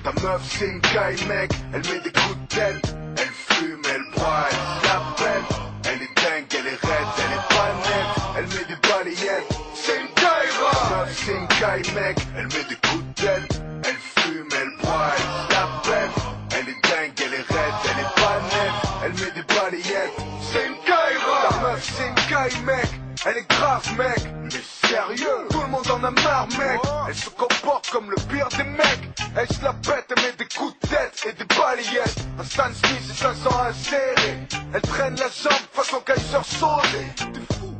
Ta meuf c'est une caille mec, elle met des coups de tête. Elle fume, elle boit, elle s'appelle. Elle est dingue, elle est raide, elle est pas nette. Elle met des balayettes, c'est une caille. Ta meuf c'est une caille mec, elle met des coups de tête. Elle fume, elle boit, elle s'appelle. Elle est dingue, elle est raide, elle est pas nette. Elle met des balayettes, c'est une caille. Ta meuf c'est une caille mec, elle est grave mec. Mais sérieux, tout le monde en a marre mec. Elle se comporte comme le pire des mecs. Elle se la pète, elle met des coups de tête et des balayettes. Un Stan Smith et 500 insérés. Elle traîne la jambe façon Kaiser Soze.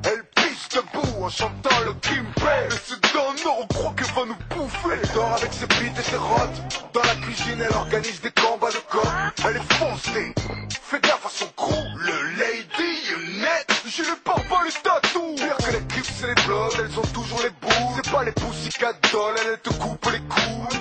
Elle pisse debout en chantant le Kimpé. Mais c'est d'un on croit qu'elle va nous bouffer. Elle dort avec ses bites et ses rottes. Dans la cuisine elle organise des combats de corps. Elle est foncée, fais gaffe à son crew. Le lady net, je lui parle pas les tatous. Pire que les clips c'est les bloods, elles ont toujours les bouts. C'est pas les pussycat dolls, elles te coupent les couilles.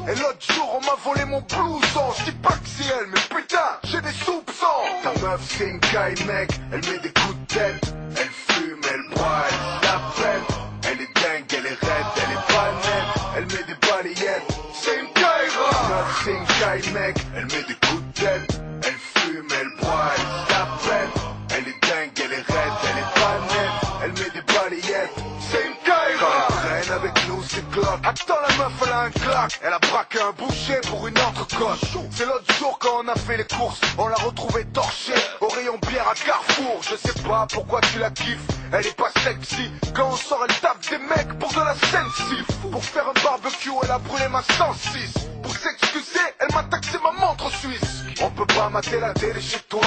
Et l'autre jour on m'a volé mon blouson. Je dis pas que c'est elle, mais putain, j'ai des soupçons. Ta meuf c'est une caille mec, elle met des coups de tête. Elle fume, elle boit, elle s'appelle. Elle est dingue, elle est raide, elle est pas nette. Elle met des balayettes, c'est une caille. Ta meuf c'est une caille mec, elle met des coups de tête. Elle fume, elle boit, elle s'appelle. Elle est dingue, elle est raide, elle est pas nette. Elle met des balayettes, c'est une caille. Quand elle traîne avec nous c'est Glock. Attends la meuf elle a un claque. Elle a braqué un boucher pour une entrecôte. C'est l'autre jour quand on a fait les courses, on l'a retrouvée torchée au rayon bière à Carrefour. Je sais pas pourquoi tu la kiffes, elle est pas sexy. Quand on sort elle tape des mecs pour de la sensi. Pour faire un barbecue elle a brûlé ma 106. Pour s'excuser elle m'a taxé ma montre suisse. On peut pas mater la télé chez toi.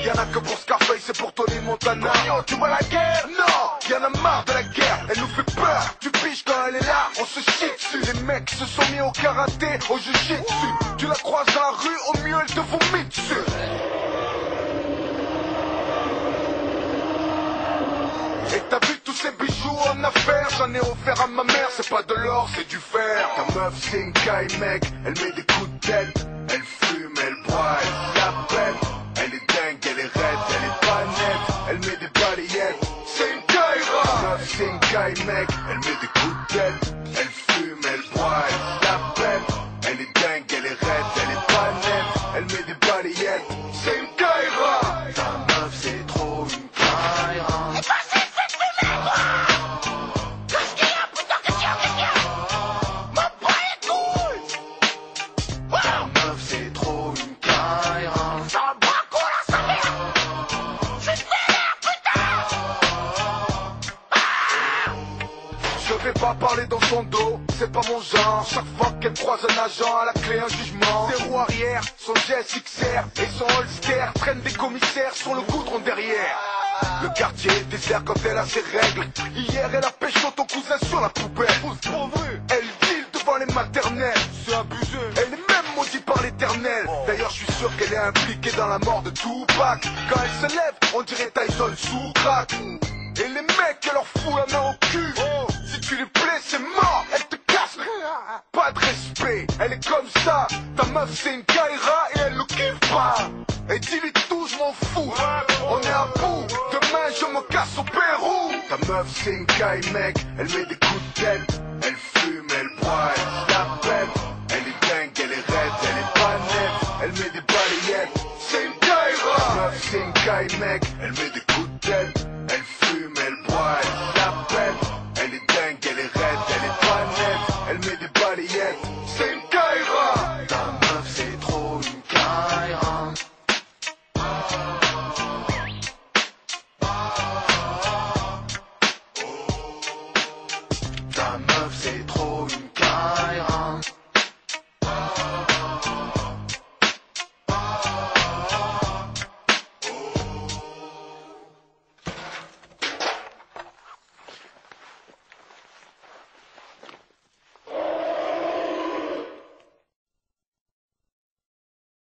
Y'en a que pour Scarface, c'est pour Tony Montana. Yo, tu vois la guerre? Non, y'en a marre de la guerre. Elle nous fait peur, tu piges quand elle est là, on se chie dessus. Les mecs se sont mis au karaté, au jiu-jitsu. Tu la croises dans la rue, au mieux elle te vomit dessus. Et t'as vu tous ces bijoux en affaires, j'en ai offert à ma mère, c'est pas de l'or, c'est du fer. Ta meuf c'est une caille mec, elle met des coups de tête. Elle fume, elle boit, elle s'appelle. Elle est dingue, elle est raide, elle est pas nette. Elle met des balayettes, c'est une caille. Ta meuf c'est une caille mec, elle met des coups de tête. Elle fume, elle boit, elle s'appelle. Elle est dingue, elle est raide, elle est pas nette. Elle met des balayettes, c'est une caille. Ta meuf c'est trop une caille. Je vais pas parler dans son dos, c'est pas mon genre. Chaque fois qu'elle croise un agent, à la clé un jugement. Ses roues arrière, son GSXR et son holster traînent des commissaires sur le goudron derrière. Le quartier est désert quand elle a ses règles. Hier elle a pécho ton cousin sur la poubelle. Elle deal devant les maternelles, c'est abusé. Elle est même maudite par l'éternel. D'ailleurs je suis sûr qu'elle est impliquée dans la mort de Tupac. Quand elle se lève, on dirait Tyson sous crack. Et les mecs, elle leur fout la main au cul. Si tu lui plais, c'est mort, elle te casse. Pas de respect, elle est comme ça. Ta meuf, c'est une Kaira et elle le kiffe pas. Et dis-lui tout, je m'en fous. On est à bout, demain je me casse au Pérou. Ta meuf, c'est une caille mec, elle met des coups de tête. Elle fume, elle boit, elle s'appelle. Elle est dingue, elle est raide, elle est pas nette. Elle met des balayettes, c'est une Kaira. Ta meuf, c'est une caille mec, elle met des